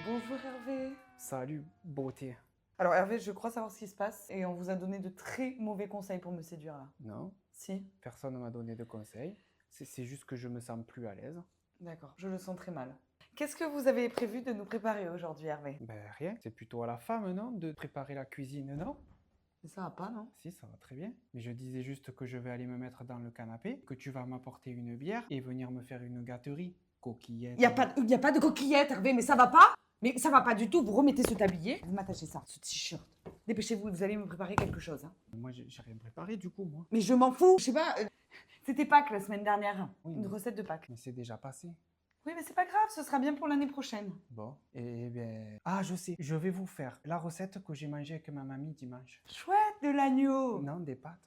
Bonjour Hervé. Salut, beauté. Alors Hervé, je crois savoir ce qui se passe et on vous a donné de très mauvais conseils pour me séduire là. Non, Si, personne ne m'a donné de conseils. C'est juste que je me sens plus à l'aise. d'accord, je le sens très mal. Qu'est-ce que vous avez prévu de nous préparer aujourd'hui Hervé? Ben rien, c'est plutôt à la femme, non, de préparer la cuisine, non? Mais ça va pas, non? Si, ça va très bien. Mais je disais juste que je vais aller me mettre dans le canapé, que tu vas m'apporter une bière et venir me faire une gâterie. Coquillette. Y a pas de coquillette Hervé, mais ça va pas? Mais ça va pas du tout, vous remettez ce tablier, vous m'attachez ça, ce t-shirt. Dépêchez-vous, vous allez me préparer quelque chose. Hein. Moi, j'ai rien préparé du coup, moi. Mais je m'en fous, je sais pas, c'était Pâques la semaine dernière, Oui, une mais- recette de Pâques. Mais c'est déjà passé. Oui, mais c'est pas grave, ce sera bien pour l'année prochaine. Bon, et bien... Ah, je sais, je vais vous faire la recette que j'ai mangée avec ma mamie dimanche. Chouette, de l'agneau. Non, des pâtes.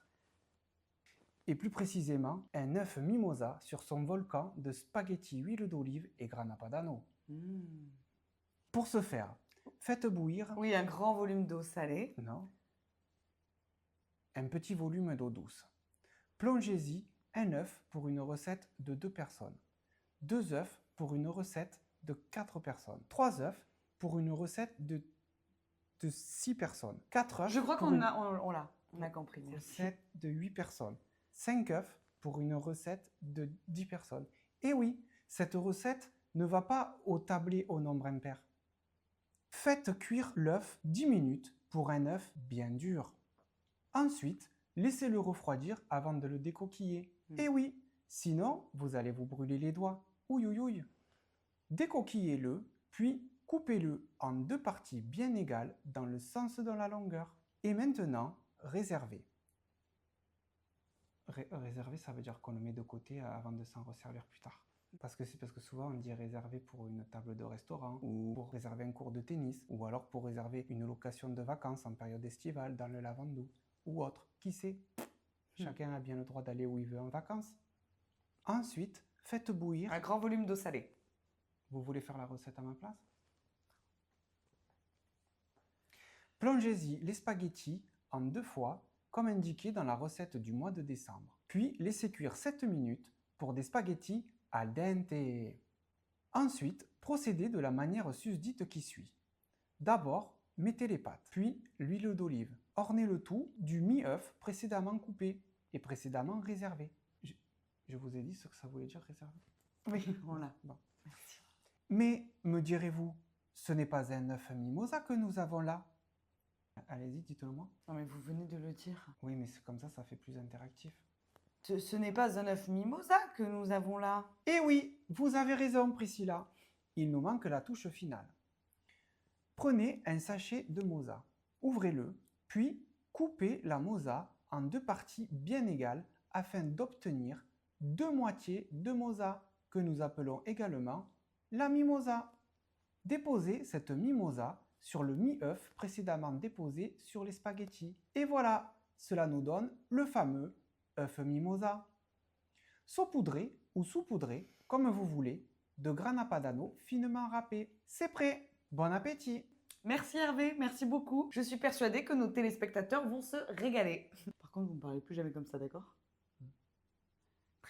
Et plus précisément, un œuf mimosa sur son volcan de spaghetti, huile d'olive et grana padano. Mmh. Pour ce faire, faites bouillir, Oui, un grand volume d'eau salée. non, un petit volume d'eau douce. Plongez-y un œuf pour une recette de 2 personnes, 2 œufs pour une recette de 4 personnes, 3 œufs pour une recette de 6 personnes, 4 œufs Je crois pour qu'on une on a compris. Merci. recette de 8 personnes, 5 œufs pour une recette de 10 personnes. Et oui, cette recette ne va pas au tablé au nombre impair. Faites cuire l'œuf 10 minutes pour un œuf bien dur. Ensuite, laissez-le refroidir avant de le décoquiller. Et oui, sinon, vous allez vous brûler les doigts. Ouïe, ouïe, ouïe. Décoquillez-le, puis coupez-le en 2 parties bien égales dans le sens de la longueur. Et maintenant, réservez. Réserver, ça veut dire qu'on le met de côté avant de s'en resservir plus tard. Parce que souvent on dit réserver pour une table de restaurant, ou pour réserver un cours de tennis, ou alors pour réserver une location de vacances en période estivale dans le Lavandou, ou autre. Qui sait? Chacun a bien le droit d'aller où il veut en vacances. Ensuite, faites bouillir. Un grand volume d'eau salée. Vous voulez faire la recette à ma place? Plongez-y les spaghettis en 2 fois, comme indiqué dans la recette du mois de décembre. Puis laissez cuire 7 minutes pour des spaghettis al dente. Ensuite, procédez de la manière susdite qui suit. D'abord, mettez les pâtes, puis l'huile d'olive. Ornez le tout du mi-œuf précédemment coupé et précédemment réservé. Je vous ai dit ce que ça voulait dire réservé? Oui, voilà. Bon. Merci. Mais, me direz-vous, ce n'est pas un œuf mimosa que nous avons là? Allez-y, dites-le moi. Non mais vous venez de le dire. Oui, mais c'est comme ça fait plus interactif. Ce n'est pas un œuf mimosa que nous avons là. Eh oui, vous avez raison, Priscilla. Il nous manque la touche finale. Prenez un sachet de moza, ouvrez-le, puis coupez la moza en 2 parties bien égales afin d'obtenir 2 moitiés de moza, que nous appelons également la mimosa. Déposez cette mimosa sur le mi-œuf précédemment déposé sur les spaghettis. Et voilà, cela nous donne le fameux œuf mimosa. Saupoudrez ou saupoudrez, comme vous voulez, de grana padano finement râpé. C'est prêt! Bon appétit! Merci Hervé, merci beaucoup. Je suis persuadée que nos téléspectateurs vont se régaler. Par contre, vous ne me parlez plus jamais comme ça, d'accord?